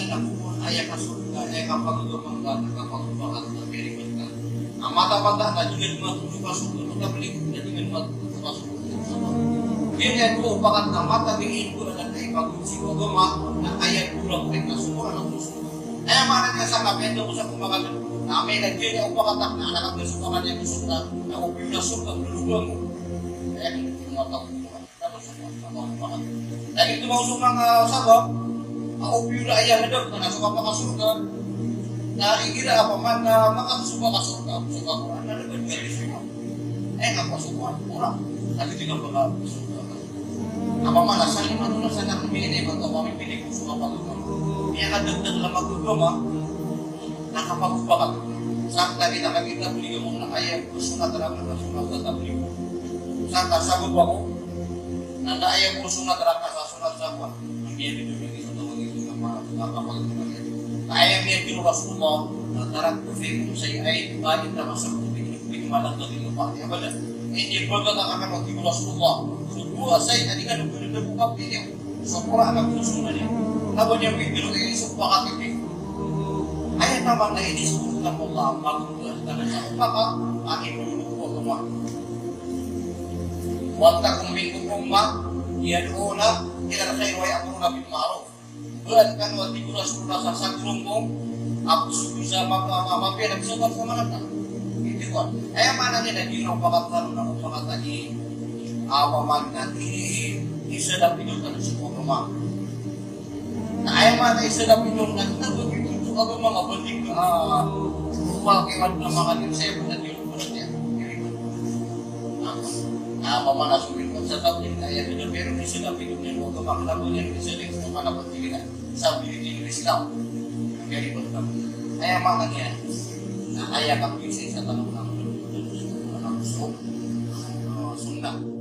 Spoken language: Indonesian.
nakuha ayah kasurga kapag lumangga kapag lumakat na period ka. Ang mata-mata na dengan matutup kasurga nagabalik na dengan matutup kasurga. Yun yan po bakat na mata bingin ko na nagkaipagunsi ko gama na ayah pulang rin na sumura ng gusto. Kaya mana niya sa kapendo ko sa kumbaga na may nagkili ang pakatak na anak ang suka kanya gusto na ako pinasok ang lulugang mo. Kaya hindi ko matawag ko. Tapos ako bakat. Lagi tumausok mga sabab, ako pula ayah hadap na nasuka pa kasurga. Nakikira apa man na makasuka kasurga. Suka ko na nagkali siya. Nakasuka. Kurang. Lagi tinggal baka kasurga. Apa man nasalin man na sa nakimili. Bago kami pinig ko suka pa kasurga. Kaya kadagdag lang magugama. Nakapagpakat. Sakta kita beli mo na kaya gusto na talaga na sunod sa tabli. Sakta sagot ako na kaya gusto na talaga sa sunod sa buwan. Hindi dito yung isa tawag ito na makapagpakat. Kaya may pinuwas mo na tarang tufik mo sa iyo ay bakit na masarap hindi malang na tinupa. Kaya ba na? Hindi ba ka nakakapag pinuwas mo? So buwa sa'yo, hindi ka nagpunod na buka pinyo. So pura ka gusto na niya. Habang niya may pinunod yung isang pakatitik. Ay naman na inisulutan mo lang magbukas na sa upakat aking luluk ko kumah. Wanta kung minggu kumah, iyan una, kinakasay way ako na pinmaro. Bulan kan wati kuras mula sa sagrumbong, ako sa mamapin, nagsukat sa manata. Hindi ko. Ay mana niya naging upakat na upakat na awaman na isa na pinutan sa kumah. Na ay mana isa na pinutan na ako mga banting umakiwan na mga ninsebo na yun po natin. Pamanasulin ko sa tabling kaya nyo pero hindi sila pinugin mo kumakalabo niya hindi sila yung manabantigin na sa ability ng Islam. Very good kami. Kaya mga niya na kaya kami sa tanong ng gusto sundan.